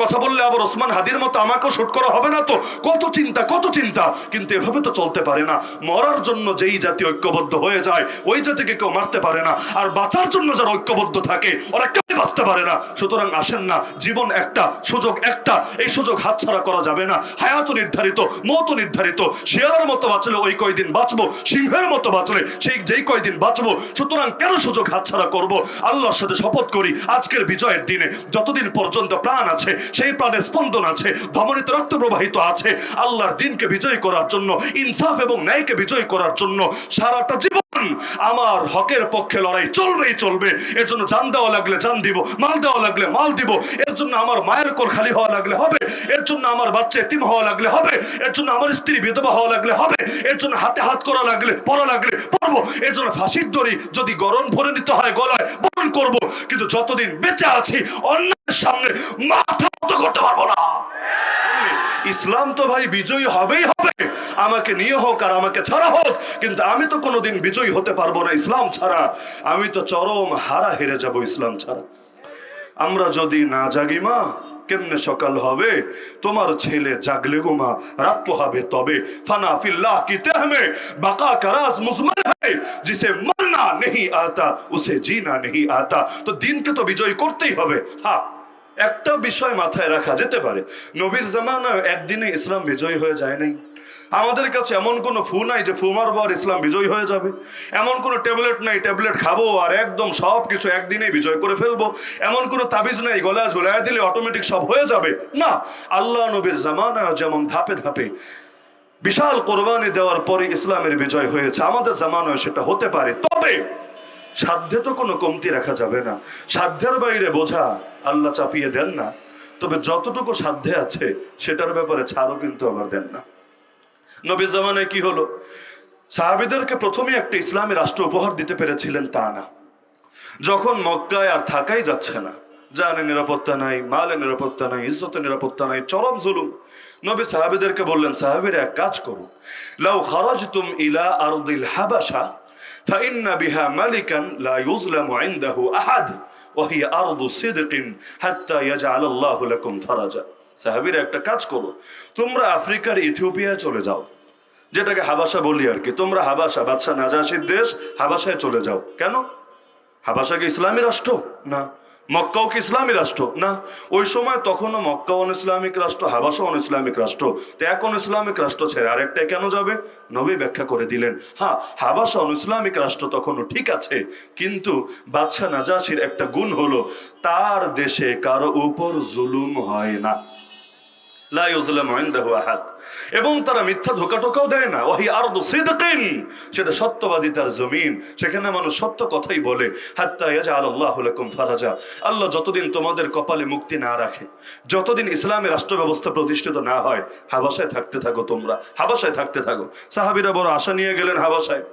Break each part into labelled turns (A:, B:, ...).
A: কথা বললে আবার ওসমান হাদির মতো আমাকেও শুট করা হবে না তো? কত চিন্তা, কত চিন্তা। কিন্তু এভাবে তো চলতে পারে না। মরার জন্য যেই জাতি ঐক্যবদ্ধ হয়ে যায় ওই জাতিকে কেউ মারতে পারে না, আর বাঁচার জন্য যারা ঐক্যবদ্ধ থাকে ওরা কেউ বাঁচতে পারে না। সুতরাং আসেন না, জীবন একটা, সুযোগ একটা, এই সুযোগ হাতছাড়া করা যাবে না। হায়াত নির্ধারিত, মত নির্ধারিত। শিয়ালের মতো বাঁচলে ওই কয়দিন বাঁচবো, সিংহের মতো বাঁচলে সেই যেই কয়দিন বাঁচবো। সুতরাং কেন সুযোগ হাতছাড়া করব? আল্লাহর সাথে শপথ করি, আজকের বিজয়ের দিনে যতদিন পর্যন্ত প্রাণ আছে, সেই প্রাণে স্পন্দন আছে, ধমনীতে রক্ত প্রবাহিত আছে, আল্লাহর দিনকে বিজয় করার জন্য, ইনসাফ এবং ন্যায়কে বিজয় করার জন্য সারাটা জীবন আমার হকের পক্ষে লড়াই চলবেই চলবে। এর জন্য জান দেওয়া লাগলে জান দিব, মাল দেওয়া লাগলে মাল দিব। এর জন্য আমার মায়ের কোল খালি হওয়া লাগলে হবে, এর জন্য আমার বাচ্চা এতিম হওয়া লাগলে হবে, এর জন্য আমার স্ত্রী বিধবা হওয়া লাগলে হবে, এর জন্য হাতে হাত করা লাগলে, পড়া লাগলে পড়বো, এর জন্য ফাঁসির দড়ি যদি গরম ভরে নিতে হয় গলায় বরণ করব। কিন্তু যতদিন বেঁচে আছি অন্যের সামনে মাথা নত করতে পারবো না। ইসলাম তো ভাই বিজয়ী হবেই হবে, আমাকে নিয়ে হোক আর আমাকে ছাড়া হোক, কিন্তু আমি তো কোনোদিন বিজয়ী হতে পারবো না ইসলাম ছাড়া। আমি তো চরম হারা হেরে যাব ইসলাম ছাড়া। আমরা যদি না জাগি মা, কেমনে সকাল হবে? তোমার ছেলে জাগলে গো মা, রাত পোহাবে তবে। ফানা ফিল্লাহ কি তেহমে বাকা का राज मुज़मर है, जिसे मरना नहीं आता उसे जीना नहीं आता। তো দিনকে তো বিজয় করতেই হবে। হ্যাঁ, একটা বিষয় মাথায় রাখা যেতে পারে, নবীর জামানায় একদিনে ইসলাম বিজয় হয়ে যায় নাই। আমাদের কাছে এমন কোনো ফু নাই যে ফু মারবো আর ইসলাম বিজয় হয়ে যাবে। এমন কোনো ট্যাবলেট নাই, ট্যাবলেট খাবো আর একদম সব কিছু একদিনেই বিজয় করে ফেলবো। এমন কোনো তাবিজ নাই গলায় ঝুলাইয়া দিলে অটোমেটিক সব হয়ে যাবে। না, আল্লাহ নবীর জামানায় যেমন ধাপে ধাপে বিশাল কোরবানি দেওয়ার পরে ইসলামের বিজয় হয়েছে, আমাদের জামানায় সেটা হতে পারে। তবে সাধ্যে তো কোনো কমতি রাখা যাবে না। সাধ্যের বাইরে বোঝা আল্লাহ চাপিয়ে দেন না, তবে যতটুকু সাধ্যে আছে সেটার ব্যাপারে ছাড়ও কিন্তু আবার দেন না। নবীর জামানায় কি হলো? সাহাবীদেরকে প্রথমে একটা ইসলামী রাষ্ট্র উপহার দিতে পেরেছিলেন তা না। যখন মক্কায় আর থাকাই যাচ্ছে না, জানের নিরাপত্তা নাই, মালের নিরাপত্তা নাই, ইজ্জতের নিরাপত্তা নাই, চরম জুলুম, নবী সাহাবীদেরকে বললেন, সাহাবীরা এক কাজ করো, লাউ খারাজতুম ইলা আরদিল হাবাশা فإن بها ملكا لا يظلم عنده أحد وهي أرض صدق حتى يجعل الله لكم فرجا। সাহাবীরা একটা কাজ করো, তোমরা আফ্রিকার ইথিওপিয়ায় চলে যাও, যেটাকে হাবাসা বলি আর কি। তোমরা হাবাসা, বাদশা নাজাশির দেশ, হাবাসায় চলে যাও। কেন? হাবাসা কি ইসলামী রাষ্ট্র? না। মক্কাও কি ইসলামী রাষ্ট্র? না। ওই সময় তখনও মক্কা অন ইসলামিক রাষ্ট্র, হাবাসা অন ইসলামিক রাষ্ট্র। তো এখন ইসলামিক রাষ্ট্র ছেড়ে আরেকটাই কেন যাবে? নবী ব্যাখ্যা করে দিলেন, হ্যাঁ, হাবাসা অন ইসলামিক রাষ্ট্র তখনও ঠিক আছে, কিন্তু বাদশা নাজাশির একটা গুণ হলো তার দেশে কারো উপর জুলুম হয় না, লা ইউজলামু ইনদাহু আহাদ, এবং তারা মিথ্যা ধোঁকা টোকাও দেয় না। ওয়াহি আরদু সিদকিন, সেটা সত্যবাদিতার জমিন, সেখানে মানুষ সত্য কথাই বলে। হাত্তা ইয়াজআলাল্লাহু লাকুম ফারাজা, আল্লাহ যতদিন তোমাদের কপালে মুক্তি না রাখে, যতদিন ইসলামের রাষ্ট্র ব্যবস্থা প্রতিষ্ঠিত না হয়, হাবাসায় থাকতে থাকো, তোমরা হাবাসায় থাকতে থাকো। সাহাবীরা বড় আশা নিয়ে গেলেন হাবাসায়,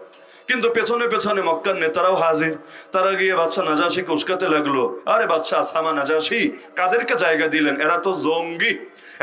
A: কিন্তু পেছনে পেছনে মক্কার নেতারাও হাজির। তারা গিয়ে বাদশা নাজাশিকে উস্কাতে লাগলো, আরে বাদশা আসামা নাজাশি, কাদেরকে জায়গা দিলেন? এরা তো জঙ্গি,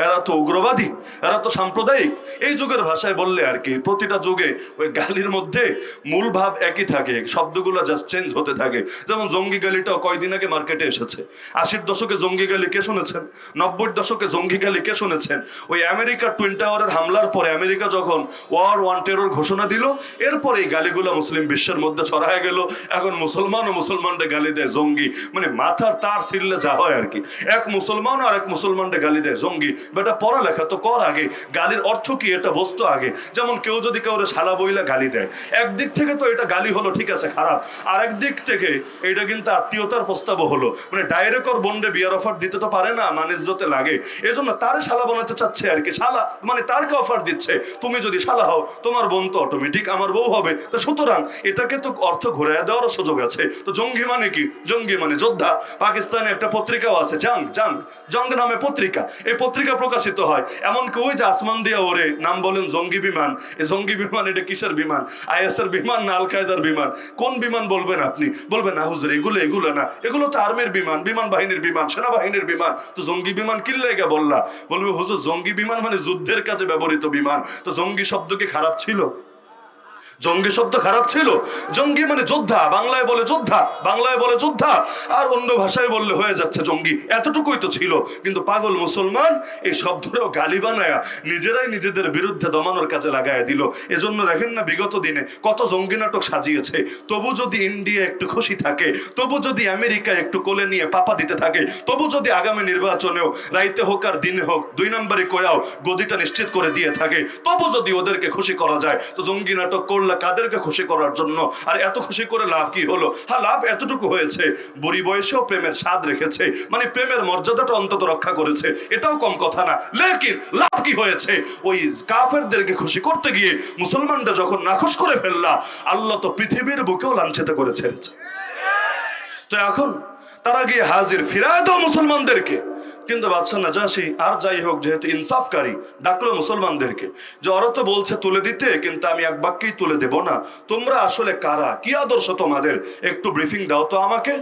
A: এরা তো উগ্রবাদী, এরা তো সাম্প্রদায়িক। এই যুগের ভাষায় বললে আর কি, প্রতিটা যুগে ওই গালির মধ্যে মূল ভাব একই থাকে, শব্দগুলো জাস্ট চেঞ্জ হতে থাকে। যেমন জঙ্গি গালিটাও কয়দিন আগে মার্কেটে এসেছে। 80-র দশকে জঙ্গি গালি কে শুনেছেন? 90-র দশকে জঙ্গি গালি কে শুনেছেন? ওই আমেরিকার টুইন টাওয়ারের হামলার পরে আমেরিকা যখন ওয়ার ওয়ান টেরর ঘোষণা দিল, এরপরে এই গালিগুলো মুসলিম বিশ্বের মধ্যে ছড়ায় গেল। এখন মুসলমান ও মুসলমানরা গালি দেয় জঙ্গি, মানে মাথার তার ছিঁড়লে যা হয় আর কি। এক মুসলমান আর এক মুসলমানরা গালি দেয় জঙ্গি। বেটা পড়ালেখা তো কর আগে, গালির অর্থ কি এটা বস্তু আগে। যেমন কেউ যদি কাউরে শালা বইলা গালি দেয়, একদিক থেকে তো এটা গালি হলো, ঠিক আছে, খারাপ। আর একদিক থেকে এটা কিন্তু আত্মীয়তার প্রস্তাবও হলো, মানে ডাইরেক্ট ওর বোনরে বিয়ার অফার দিতে তো পারে না, মানে ইজ্জতে লাগে, এজন্য তারে শালা বানাতে চাচ্ছে আর কি। শালা মানে তারকে অফার দিচ্ছে, তুমি যদি শালা হও তোমার বোন তো অটোমেটিক আমার বউ হবে। তো সুতরাং এটাকে তো অর্থ ঘুরাইয়া দেওয়ার সুযোগ আছে। তো জঙ্গি মানে কি? জঙ্গি মানে যোদ্ধা। পাকিস্তানে একটা পত্রিকাও আছে, জঙ্গ নামে পত্রিকা। এই পত্রিকা প্রকাশিত হয়, এমনকি ওই যে আসমান দিয়া ওরে নাম বলেন জঙ্গি বিমান। এই জঙ্গি বিমান এটা কিসের বিমান? আইএস এর বিমান না আল কায়দার বিমান? কোন বিমান বলবেন আপনি? বলবেন না হুজুর এগুলো না, এগুলো তো আর্মির বিমান, বিমান বাহিনীর বিমান, সেনাবাহিনীর বিমান। তো জঙ্গি বিমান কি লেগে বললা? বলবে হুজুর জঙ্গি বিমান মানে যুদ্ধের কাজে ব্যবহৃত বিমান। তো জঙ্গি শব্দ কি খারাপ ছিল? জঙ্গি শব্দ খারাপ ছিল? জঙ্গি মানে যোদ্ধা, বাংলায় বলে যোদ্ধা, বাংলায় বলে যোদ্ধা, আর অন্য ভাষায় বললে হয়ে যাচ্ছে জঙ্গি, এতটুকুই তো ছিল। কিন্তু পাগল মুসলমান এই শব্দটাও গালি বানায়া নিজেরাই নিজেদের বিরুদ্ধে দমানোর কাজে লাগায় দিল। এজন্য দেখেন না বিগত দিনে কত জঙ্গি নাটক সাজিয়েছে। তবু যদি ইন্ডিয়া একটু খুশি থাকে, তবু যদি আমেরিকা একটু কোলে নিয়ে পাপা দিতে থাকে, তবু যদি আগামী নির্বাচনেও রাইতে হোক আর দিনে হোক 2 নম্বরে করেও গদিটা নিশ্চিত করে দিয়ে থাকে, তবু যদি ওদেরকে খুশি করা যায়, তো জঙ্গি নাটক করলে কাদেরকে খুশি করার জন্য? আর এত খুশি করে লাভ কি হলো? হ্যাঁ, লাভ এতটুকু হয়েছে, বুড়ি বয়সেও প্রেমের স্বাদ রেখেছে, মানে প্রেমের মর্যাদাটা অন্তত রক্ষা করেছে, এটাও কম কথা না। লেকিন লাভ কি হয়েছে? ওই কাফেরদেরকে খুশি করতে গিয়ে মুসলমানরা যখন নাখুশ করে ফেললা, আল্লাহ তো পৃথিবীর বুকেও লাঞ্ছিত করে ছেড়েছে। তো এখন তারা গিয়ে হাজির, ফিরায় দাও মুসলমানদেরকে। কিন্তু বাদশা নাজাশি আর যাই হোক যেহেতু ইনসাফকারী, ডাকলো মুসলমানদেরকে যে ওরা তো বলছে তুলে দিতে, কিন্তু আমি এক বাক্যেই তুলে দেব না, তোমরা আসলে কারা, কি আদর্শ তোমাদের, একটু ব্রিফিং দাও তো আমাকে।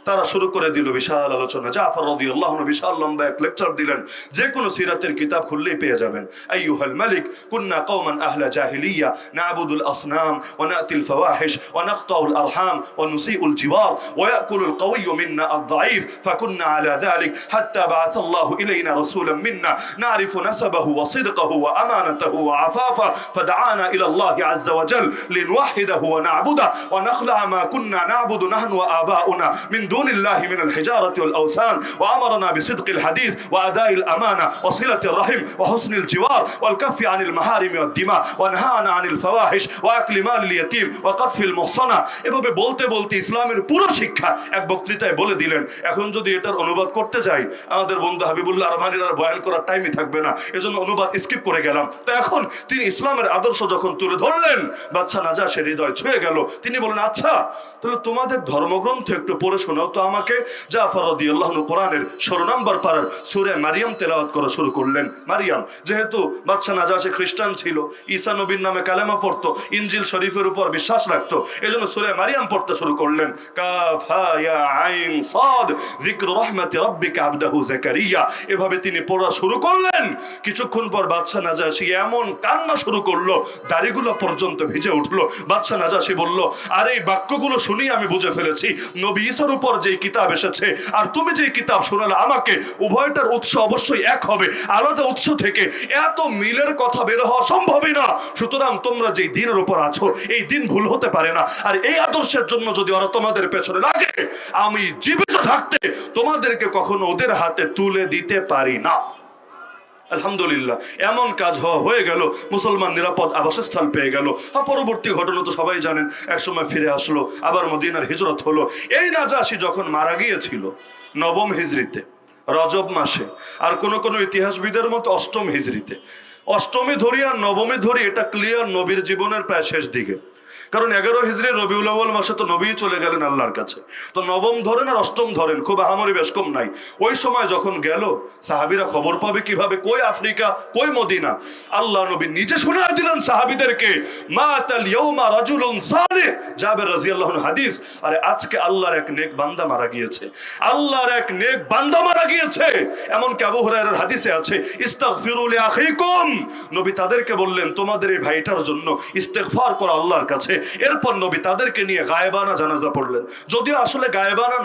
A: তারা শুরু করে দিল বিশাল আলোচনা। জাফর রাদিয়াল্লাহু আনহু বিশাল লম্বা এক লেকচার দিলেন, যে কোনো সিরাতের কিতাব খুললেই পেয়ে যাবেন। আইয়ুহাল মালিক কুন্না কওমান আহলা জাহিলিয়া না'বুদুল আসনাম ওয়া না'তিল ফাওয়াহিশ ওয়া নাকতাউল আরহাম ওয়া নুসিউল জিওয়ার ওয়া ইয়াকুলুল কাওয়্যু মিন্না আদ-দাঈফ ফাকুন্না আলা যালিক হাত্তা বা'আথ আল্লাহু ইলাইনা রাসূলাম মিন্না না'রিফু নাসাবাহু ওয়া সিদকাহু ওয়া আমানাতাহু ওয়া আফাফা ফাদআনা ইলা আল্লাহি আযজা ওয়া জাল লিনওয়াহিদাহু ওয়া না'বুদা ওয়া নাখলা মা কুন্না না'বুদু নাহনু ওয়া আবাউনা মিন دون الله من الحجارة والأوثان وأمرنا بصدق الحديث وأداء الأمانة وصلة الرحم وحسن الجوار والكف عن المحارم والدماء ونهانا عن الفواحش وأكل مال اليتيم وقذف المحصنة। এভাবে বলতে বলতে ইসলামের পুরো শিক্ষা এক বক্তৃতায় বলে দিলেন। এখন যদি এটার অনুবাদ করতে যাই, আমাদের বন্ধু হাবিবুল্লাহ আরমানির আর বয়ান করার টাইমই থাকবে না, এজন্য অনুবাদ স্কিপ করে গেলাম। তো এখন তিনি ইসলামের আদর্শ যখন তুলে ধরলেন, বাদশা নাজাশের হৃদয় ছুঁয়ে গেল। তিনি বলেন, আচ্ছা তাহলে তোমাদের ধর্মগ্রন্থ একটু পড়ে শোনাও তো আমাকে। জাফর রাদিয়াল্লাহু আনহু কোরআনের 16 নম্বর পারার সূরা মারিয়াম তেলাওয়াত করা শুরু করলেন। মারিয়াম, যেহেতু বাদশা নাজাশি খ্রিস্টান ছিল, ঈসা নবীর নামে কালেমা পড়তো, ইনজিল শরীফের উপর বিশ্বাস রাখতো, এজন্য সূরা মারিয়াম পড়তে শুরু করলেন। কাফ হা ইয়া আইন সাদ যিকরু রাহমাতি রাব্বিকা আবদাহু যাকারিয়া। এভাবে তিনি পড়া শুরু করলেন। কিছুক্ষণ পর বাদশা নাজাশি এমন কান্না শুরু করলো, দাড়িগুলো পর্যন্ত ভিজে উঠলো। বাদশা নাজাশি বলল, আর এই বাক্যগুলো শুনি আমি বুঝে ফেলেছি নবী ঈসার উপর যে কিতাব এসেছে আর তুমি যে কিতাব শোনালে আমাকে, উভয়টার উৎস অবশ্যই এক হবে, আলাদা উৎস থেকে এত মিলের কথা বের হওয়া সম্ভবই না। সুতরাং তোমরা যে দিনের উপর আছো এই দিন ভুল হতে পারে না, আর এই আদর্শের জন্য যদি ওরা তোমাদের পেছনে লাগে, আমি জীবিত থাকতে তোমাদেরকে কখনো ওদের হাতে তুলে দিতে পারি না। আলহামদুলিল্লাহ, এমন কাজ হয়ে গেল, মুসলমান নিরাপদ আবাসস্থল পেয়ে গেল। পরবর্তী ঘটনা তো সবাই জানেন, একসময় ফিরে আসলো, আবার মদিনার হিজরত হলো। এই নাজাশি যখন মারা গিয়েছিল 9ম হিজরিতে রজব মাসে, আর কোন ইতিহাসবিদের মতো 8ম হিজরিতে, 8মী ধরি আর 9মী ধরি, এটা ক্লিয়ার নবীর জীবনের প্রায় শেষ দিকে। কারণ 11 হিজরি রবিউল আউয়াল মাসে তো নবী চলে গেলেন আল্লাহর কাছে। তো 9ম ধরেন আর 8ম ধরেন, খুব আহামরি বেশ কম নাই। ওই সময় যখন গেল, সাহাবীরা খবর পাবে কিভাবে, কই আফ্রিকা, কই মদিনা? আল্লাহ নবী নিজে শোনায় দিলেন সাহাবীদেরকে, মাতাল ইয়াউমা রাজুলুন সালিহ, জাবের রাদিয়াল্লাহু আনহু হাদিস। আরে আজকে আল্লাহর এক নেক বান্দা মারা গিয়েছে, আল্লাহর এক নেক বান্দা মারা গিয়েছে। এমনকি আবু হুরায়রার হাদিসে আছে, ইস্তাগফিরু লিআখিকুম, নবী তাদেরকে বললেন তোমাদের এই ভাইটার জন্য ইস্তেগফার করো আল্লাহর কাছে। এরপর নবী তাদেরকে নিয়ে গায়েবানা জানাজা পড়লেন। যদিও আসলে গায়েবানা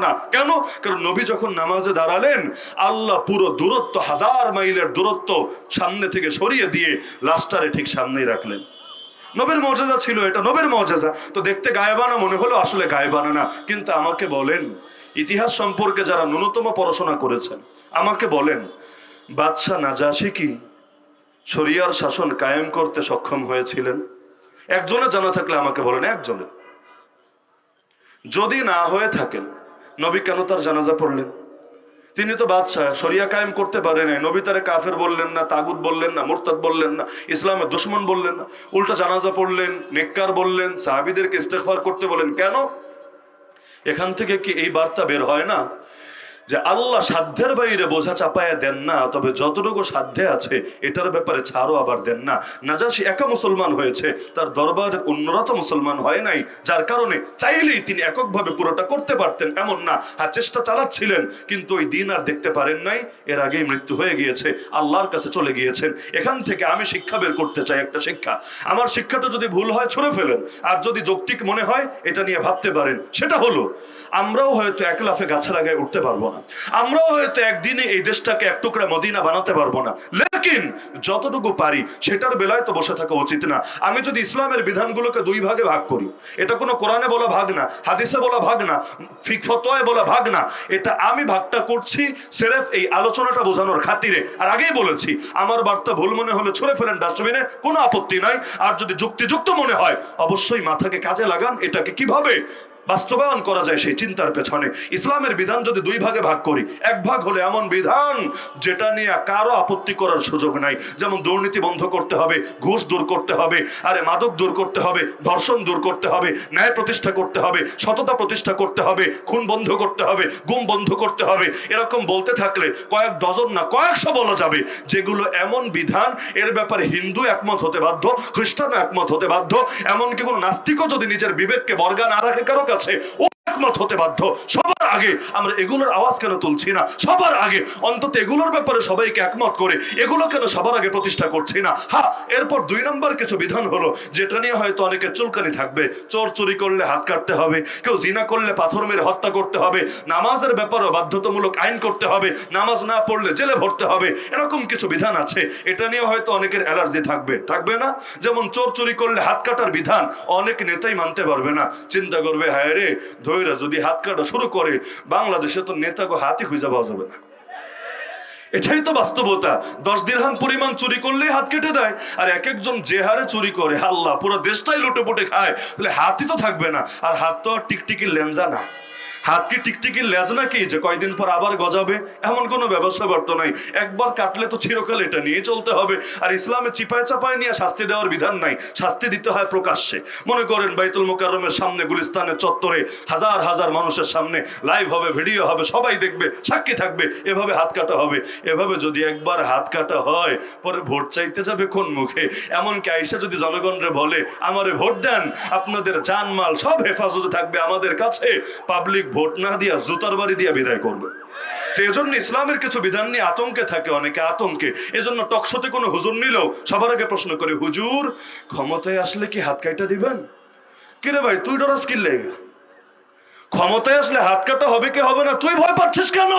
A: না, কেন? কারণ নবী যখন নামাজে দাঁড়ালেন, আল্লাহ পুরো দূরত্ব, 1000 মাইলের দূরত্ব সামনে থেকে সরিয়ে দিয়ে লাস্টারে ঠিক সামনেই রাখলেন। নবীর মুজিজা ছিল এটা, নবীর মুজিজা। তো দেখতে গায়েবানা মনে হলো, আসলে গায়েবানা না। কিন্তু আমাকে বলেন, ইতিহাস সম্পর্কে যারা ন্যূনতম পড়াশোনা করেছেন, আমাকে বলেন, বাদশা নাজাশি কি শরিয়ার শাসন কায়েম করতে সক্ষম হয়েছিলেন? একজনের জানা থাকলে আমাকে বলেন, একজনের। যদি না হয়ে থাকেন, নবী কেন তার জানাজা পড়লেন? তিনি তো বাদশাহ, শরিয়া কায়েম করতে পারে নাই। নবী তারে কাফের বললেন না, তাগুত বললেন না, মুরতাদ বললেন না, ইসলামের দুশমন বললেন না, উল্টা জানাজা পড়লেন, নেককার বললেন, সাহাবীদেরকে ইস্তেগফার করতে বলেন। কেন? এখান থেকে কি এই বার্তা বের হয় না যে আল্লাহ সাধ্যের বাইরে বোঝা চাপায়া দেন না, তবে যতটুকু সাধ্যে আছে এটার ব্যাপারে ছাড়ও আবার দেন না। নাজাশী একা মুসলমান হয়েছে, তার দরবারে অন্যরা তো মুসলমান হয় নাই, যার কারণে চাইলেই তিনি এককভাবে পুরোটা করতে পারতেন এমন না, চেষ্টা চালাচ্ছিলেন, কিন্তু ওই দিন আর দেখতে পারেন নাই। এর আগেই মৃত্যু হয়ে গিয়েছে, আল্লাহর কাছে চলে গিয়েছেন। এখান থেকে আমি শিক্ষা বের করতে চাই, একটা শিক্ষা। আমার শিক্ষাটা যদি ভুল হয় ছুঁড়ে ফেলেন, আর যদি যৌক্তিক মনে হয় এটা নিয়ে ভাবতে পারেন। সেটা হলো, আমরাও হয়তো এক লাফে গাছের আগায় উঠতে পারবো না, আমরাও হয়তো একদিনে এই দেশটাকে এক টুকরা মদিনা বানাতে পারবো না, লেকিন যতটুকু পারি সেটার বেলায় তো বসে থাকা উচিত না। আমি যদি ইসলামের বিধানগুলোকে দুই ভাগে ভাগ করি, এটা কোনো কোরআনে বলা ভাগ না, হাদিসে বলা ভাগ না, ফতোয়ায় বলা ভাগ না, এটা আমি ভাগটা করছি সিরেফ এই আলোচনাটা বোঝানোর খাতিরে। আর আগেই বলেছি, আমার বার্তা ভুল মনে হলে ছুঁড়ে ফেলেন ডাস্টবিনে, কোনো আপত্তি নাই। আর যদি যুক্তিযুক্ত মনে হয় অবশ্যই মাথাকে কাজে লাগান, এটাকে কিভাবে বাস্তবায়ন করা যায় সেই চিন্তার পেছনে। ইসলামের বিধান যদি দুই ভাগে ভাগ করি, এক ভাগ হলে এমন বিধান যেটা নিয়ে কারো আপত্তি করার সুযোগ নাই, যেমন দুর্নীতি বন্ধ করতে হবে, ঘুষ দূর করতে হবে, আরে মাদক দূর করতে হবে, ধর্ষণ দূর করতে হবে, ন্যায় প্রতিষ্ঠা করতে হবে, সততা প্রতিষ্ঠা করতে হবে, খুন বন্ধ করতে হবে, গুম বন্ধ করতে হবে। এরকম বলতে থাকলে কয়েক ডজন না কয়েকশো বলা যাবে, যেগুলো এমন বিধান এর ব্যাপারে হিন্দু একমত হতে বাধ্য, খ্রিস্টানও একমত হতে বাধ্য, এমনকি কোনো নাস্তিকও যদি নিজের বিবেককে বর্গা না রাখে কারো কাছে, ও একমত হতে বাধ্য। সবার আগে আমরা এগুলোর আওয়াজ কেন তুলছি না? সবার আগে অন্তত এগুলোর ব্যাপারে সবাইকে একমত করে এগুলো কেন সবার আগে প্রতিষ্ঠা করছি না? হ্যাঁ, এরপর 2 নম্বর কিছু বিধান হলো যেটা নিয়ে হয়তো অনেকের চুলকানি থাকবে। চোর চুরি করলে হাত কাটতে হবে, কেউ জিনা করলে পাথর মেরে হত্যা করতে হবে, নামাজের ব্যাপারেও বাধ্যতামূলক আইন করতে হবে, নামাজ না পড়লে জেলে ভরতে হবে, এরকম কিছু বিধান আছে। এটা নিয়ে হয়তো অনেকের অ্যালার্জি থাকবে, থাকবে না? যেমন চোর চুরি করলে হাত কাটার বিধান অনেক নেতাই মানতে পারবে না, চিন্তা করবে হায় রে ধৈরা যদি হাত কাটা শুরু করে বাংলাদেশে তো নেতাকে হাতই খুঁজে পাওয়া যাবে না। এটাই তো বাস্তবতা। 10 দিরহাম পরিমাণ চুরি করলেই হাত কেটে দেয়, আর এক একজন যে হারে চুরি করে আল্লাহ পুরো দেশটাই লুটে পুটে খায়, তাহলে হাতই তো থাকবে না। আর হাত তো আর টিকটিকির লেঞ্জা না, হাত কি টিকটিকির লেজ নাকি যে কয়দিন পর আবার গজাবে? এমন কোনো ব্যবস্থা বার্তা নাই, একবার কাটলে তো চিরকাল এটা নিয়ে চলতে হবে। আর ইসলামে চিপায় চাপায় নিয়ে শাস্তি দেওয়ার বিধান নাই, শাস্তি দিতে হয় প্রকাশ্যে। মনে করেন বাইতুল মুকাররমের সামনে গুলিস্তানের চত্বরে হাজার হাজার মানুষের সামনে লাইভ হবে, ভিডিও হবে, সবাই দেখবে, সাক্ষী থাকবে, এভাবে হাত কাটা হবে। এভাবে যদি একবার হাত কাটা হয়, পরে ভোট চাইতে যাবে কোন মুখে? এমনকি আইসা যদি জনগণরে বলে আমারে ভোট দেন, আপনাদের জানমাল সব হেফাজতে থাকবে আমাদের কাছে, পাবলিক ভোট না দিয়া জুতার বাড়ি দিয়া বিদায় করবে। তো এজন্য ইসলামের কিছু বিধান নিয়ে আতঙ্কে থাকে অনেকে, আতঙ্কে। এজন্য টকশোতে কোনো হুজুর নিলেও সবার আগে প্রশ্ন করে, হুজুর ক্ষমতায় আসলে কি হাত কাটা দিবেন? কিরে ভাই তুই ডরাস কি লেগে? ক্ষমতায় আসলে হাত কাটা হবে কি হবে না, তুই ভয় পাচ্ছিস কেন?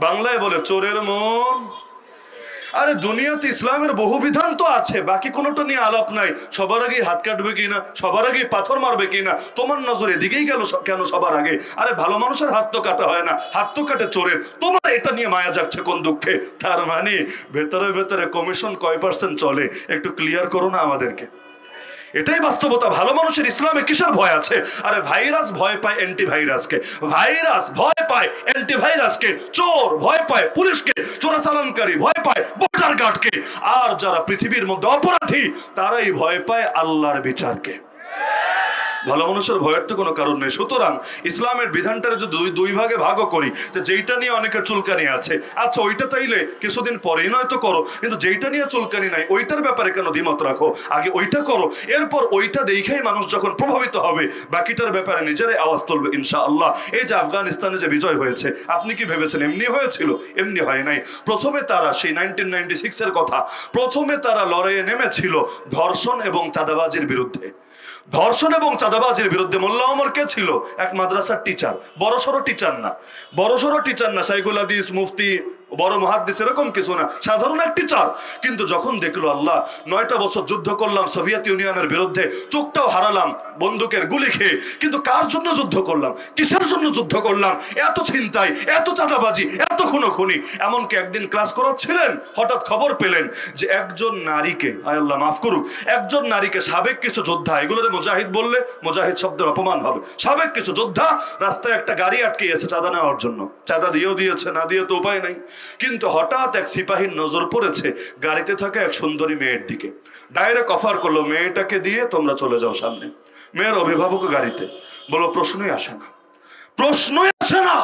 A: বাংলায় বলে চোরের মন। আরে দুনিয়াতে ইসলামের বহু বিধান তো আছে, বাকি কোনোটা নিয়ে আলাপ নাই। সবার আগেই হাত কাটবে কিনা, সবার আগেই পাথর মারবে কিনা, তোমার নজর এদিকেই গেল কেন সবার আগে? আরে ভালো মানুষের হাত তো কাটা হয় না, হাত তো কাটে চোরের। তোমার এটা নিয়ে মায়া যাচ্ছে কোন দুঃখে? তার মানে ভেতরে ভেতরে কমিশন কয় % চলে, একটু ক্লিয়ার করো না আমাদেরকে। এটাই বাস্তবতা। ভালো মানুষের ইসলামে কিসের ভয় আছে? আরে ভাইরাস ভয় পায় অ্যান্টিভাইরাসকে, ভাইরাস ভয় পায় অ্যান্টিভাইরাসকে, চোর ভয় পায় পুলিশকে, চোরাচালানকারী ভয় পায় বর্ডার গার্ডকে, আর যারা পৃথিবীর মধ্যে অপরাধী তারাই ভয় পায় আল্লাহর বিচারকে। ভালো মানুষের ভয়ের তো কোনো কারণ নেই। সুতরাং ইসলামের বিধানটার যদি দুই ভাগে ভাগও করি, তো যেইটা নিয়ে অনেকের চুলকানি আছে, আচ্ছা ওইটা তাইলে কিছুদিন পরেই নয়তো করো, কিন্তু যেইটা নিয়ে চুলকানি নাই ওইটার ব্যাপারে কেন দ্বিমত রাখো? আগে ওইটা করো, এরপর ওইটা দেখেই মানুষ যখন প্রভাবিত হবে বাকিটার ব্যাপারে নিজেরাই আওয়াজ তুলবে ইনশাআল্লাহ। এই যে আফগানিস্তানে যে বিজয় হয়েছে, আপনি কি ভেবেছেন এমনি হয়েছিল? এমনি হয় নাই। প্রথমে তারা সেই 1996-এর কথা, প্রথমে তারা লড়াইয়ে নেমেছিল ধর্ষণ এবং চাঁদাবাজির বিরুদ্ধে। ধর্ষণ এবং চাঁদাবাজির বিরুদ্ধে। মোল্লা ওমর কে ছিল? এক মাদ্রাসার টিচার, বড়সড় টিচার না, বড়সড় টিচার না, শাইখুল হাদিস, মুফতি, বড় মুহাদ্দিস এরকম কিছু না, সাধারণ এক টিচার। কিন্তু যখন দেখলো আল্লাহ 9টা বছর যুদ্ধ করলাম সোভিয়েত ইউনিয়নের বিরুদ্ধে, চোখটাও হারালাম বন্দুকের গুলি খেয়ে, কিন্তু কার জন্য যুদ্ধ করলাম, কিসের জন্য যুদ্ধ করলাম? এত ছিনতাই, এত চাঁদাবাজি, এত খুনোখুনি। এমনকি একদিন ক্লাস করাচ্ছিলেন, হঠাৎ খবর পেলেন যে একজন নারীকে, আয় আল্লাহ মাফ করুক, একজন নারীকে সাবেক কিছু যোদ্ধা, এগুলোরে মুজাহিদ বললে মুজাহিদ শব্দের অপমান হবে, সাবেক কিছু যোদ্ধা রাস্তায় একটা গাড়ি আটকিয়েছে চাঁদা নেওয়ার জন্য। চাঁদা দিয়েও দিয়েছে, না দিয়ে তো উপায় নাই। কিন্তু হঠাৎ এক সিপাহীর নজর পড়েছে গাড়িতে থাকা এক সুন্দরী মেয়ের দিকে, ডাইরেক্ট অফার করলো মেয়েটাকে দিয়ে তোমরা চলে যাও সামনে। মেয়ের অভিভাবক গাড়িতে, বলো প্রশ্নই আসে না, প্রশ্নই আসে না।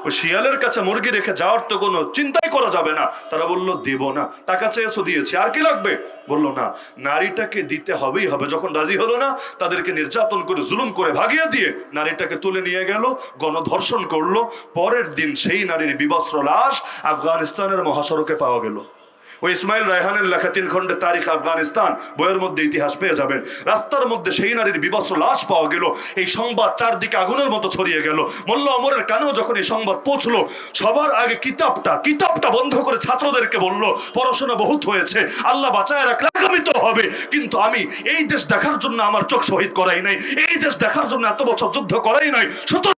A: ওই শিয়ালের কাছে মুরগি রেখে যাওয়ার তো কোনো চিন্তাই করা যাবে না। তারা বলল দেব না, টাকা চেয়েছো দিয়েছি, আর কি লাগবে? বললো না, নারীটাকে দিতে হবেই হবে। যখন রাজি হলো না, তাদেরকে নির্যাতন করে জুলুম করে ভাগিয়ে দিয়ে নারীটাকে তুলে নিয়ে গেল, গণধর্ষণ করলো। পরের দিন সেই নারীর বিবস্ত্র লাশ আফগানিস্তানের মহাসড়কে পাওয়া গেল। ওই ইসমাইল রায়হানের লেখা 3 খণ্ডে তারিখ আফগানিস্তান বইয়ের মধ্যে ইতিহাস পেয়ে যাবেন। রাস্তার মধ্যে সেই নারীর বিবস্ত্র লাশ পাওয়া গেল। এই সংবাদ চারদিকে আগুনের মতো ছড়িয়ে গেল। মোল্লা ওমরের কানেও যখন এই সংবাদ পৌঁছলো, সবার আগে কিতাবটা বন্ধ করে ছাত্রদেরকে বলল, পড়াশোনা বহুত হয়েছে, আল্লাহ বাঁচায় রাখলে আগামীতে হবে, কিন্তু আমি এই দেশ দেখার জন্য আমার চোখ শহীদ করাই নাই, এই দেশ দেখার জন্য এত বছর যুদ্ধ করাই নাই। সুতরাং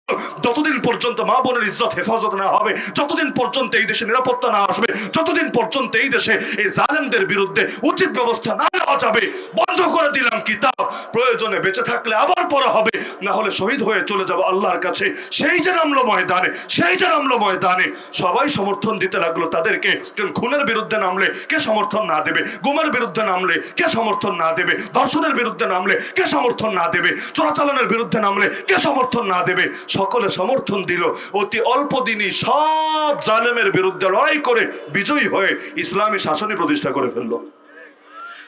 A: যতদিন পর্যন্ত মা বোনের ইজ্জত হেফাজত না হবে, যতদিন পর্যন্ত এই দেশে নিরাপত্তা না আসবে, যতদিন পর্যন্ত এই দেশে এই জালেমদের বিরুদ্ধে উচিত ব্যবস্থা না নেওয়া যাবে, বন্ধ করে দিলাম কিতাব। প্রয়োজনে বেঁচে থাকলে আবার পড়া হবে, না হলে শহীদ হয়ে চলে যাব আল্লাহর কাছে। সেই যে নামলো ময়দানে, সবাই সমর্থন দিতে লাগলো তাদেরকে। কারণ খুনের বিরুদ্ধে নামলে কে সমর্থন না দেবে? গুমের বিরুদ্ধে নামলে কে সমর্থন না দেবে? ধর্ষণের বিরুদ্ধে নামলে কে সমর্থন না দেবে? চোরাচালানের বিরুদ্ধে নামলে কে সমর্থন না দেবে? সকলে সমর্থন দিল। অতি অল্প দিনই সব জালেমের বিরুদ্ধে লড়াই করে বিজয়ী হয়ে ইসলামী শাসনই প্রতিষ্ঠা করে ফেললো।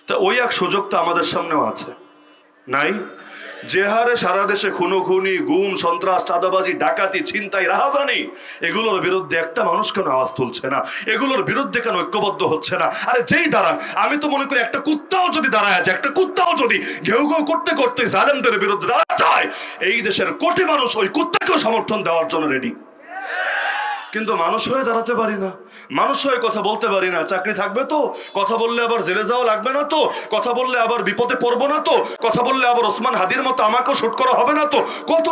A: তা ওই এক সুযোগ তো আমাদের সামনেও আছে, নাই? যে হারে সারা দেশে খুনোখুনি, গুম, সন্ত্রাস, চাঁদাবাজি, ডাকাতি, ছিনতাই, রাহাজানি, এগুলোর বিরুদ্ধে একটা মানুষ কেন আওয়াজ তুলছে না? এগুলোর বিরুদ্ধে কেন ঐক্যবদ্ধ হচ্ছে না? আরে যেই দাঁড়ান, আমি তো মনে করি একটা কুত্তাও যদি দাঁড়ায় আছে, একটা কুত্তাও যদি ঘেউ ঘেউ করতে করতে জালেমদের বিরুদ্ধে দাঁড়া যায়, এই দেশের কোটি মানুষ ওই কুত্তাকেও সমর্থন দেওয়ার জন্য রেডি। কিন্তু মানুষ হয়ে দাঁড়াতে পারি না, মানুষ হয়ে কথা বলতে পারি না। চাকরি থাকবে তো? কথা বললে আবার জেলে যাওয়া লাগবে না তো? কথা বললে আবার বিপদে পড়বো না তো? কথা বললে আবার ওসমান হাদির মতো আমাকেও শুট করা হবে না তো? কত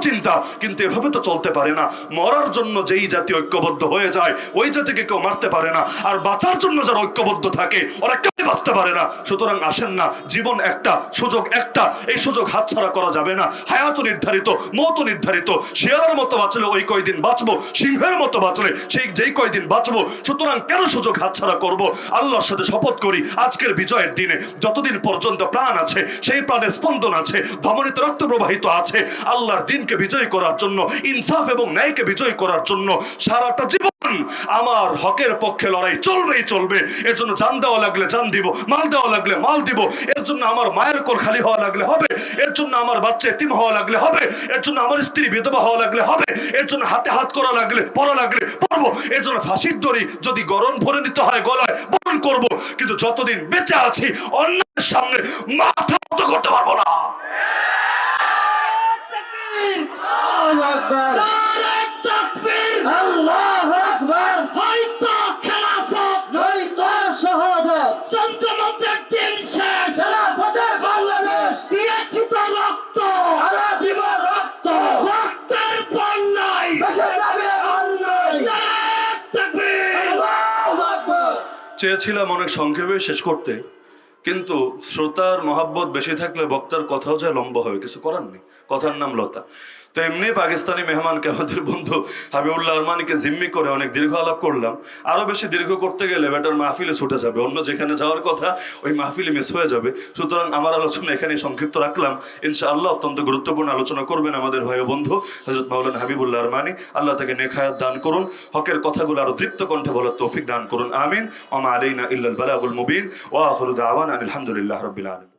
A: চিন্তা। কিন্তু এভাবে তো চলতে পারে না। মরার জন্য যেই জাতি ঐক্যবদ্ধ হয়ে যায়, ওই জাতিকে কেউ মারতে পারে না। আর বাঁচার জন্য যারা ঐক্যবদ্ধ থাকে, ওরা কেউ বাঁচতে পারে না। সুতরাং আসেন না, জীবন একটা, সুযোগ একটা, এই সুযোগ হাতছাড়া করা যাবে না। হায়াত নির্ধারিত, মত নির্ধারিত। শিয়ালের মতো বাঁচলে ওই কয়দিন বাঁচবো, সিংহের মতো বাঁচলে সেই যেই কয়দিন বাঁচবো। সুতরাং কেন সুযোগ হাতছাড়া করব? আল্লাহর সাথে শপথ করি, আজকের বিজয়ের দিনে যতদিন পর্যন্ত প্রাণ আছে, সেই প্রাণে স্পন্দন আছে, ধমনীতে রক্ত প্রবাহিত আছে, আল্লাহর দিনকে বিজয় করার জন্য, ইনসাফ এবং ন্যায়কে বিজয় করার জন্য সারাটা জীবন আমার হকের পক্ষে লড়াই চলবে। এর জন্য জান দেওয়া লাগলে জান দিব, মাল দেওয়া লাগলে মাল দিব। এর জন্য আমার মায়ের কোল খালি হওয়া লাগলে হবে, এর জন্য আমার বাচ্চা এতিম হওয়া লাগলে হবে, এর জন্য আমার স্ত্রী বিধবা হওয়া লাগলে হবে, এর জন্য হাতে হাত করা লাগলে, পড়া লাগলে পড়বো, এর জন্য ফাঁসির দড়ি যদি গরম ভরে নিতে হয় গলায়, বরণ করব। কিন্তু যতদিন বেঁচে আছি, অন্যের সামনে মাথা নত করতে পারবো না। চেয়েছিলাম অনেক সংক্ষেপে শেষ করতে, কিন্তু শ্রোতার মহাব্বত বেশি থাকলে বক্তার কথাও যায় লম্বা হয়, কিছু করার নেই। কথার নাম লতা। তো এমনি পাকিস্তানি মেহমানকে আমাদের বন্ধু হাবিবুল্লাহ আরমানিকে জিম্মি করে অনেক দীর্ঘ আলাপ করলাম। আরো বেশি দীর্ঘ করতে গেলে বেটার মাহফিলে ছুটে যাবে, অন্য যেখানে যাওয়ার কথা ওই মাহফিলে মিস হয়ে যাবে। সুতরাং আমার আলোচনা এখানে সংক্ষিপ্ত রাখলাম। ইনশাআল্লাহ অত্যন্ত গুরুত্বপূর্ণ আলোচনা করবেন আমাদের ভাই ও বন্ধু হযরত মাওলানা হাবিবুল্লাহ আরমানি। আল্লাহ তাকে নেক হায়াত দান করুন, হকের কথাগুলো আরো দৃপ্ত কণ্ঠে বলার তৌফিক দান করুন। আমিন। ওয়া মা আলাইনা ইল্লাল বালাগুল মুবিন ওয়া আখিরু দাওয়ানা আলহামদুলিল্লাহি রাব্বিল আলামিন।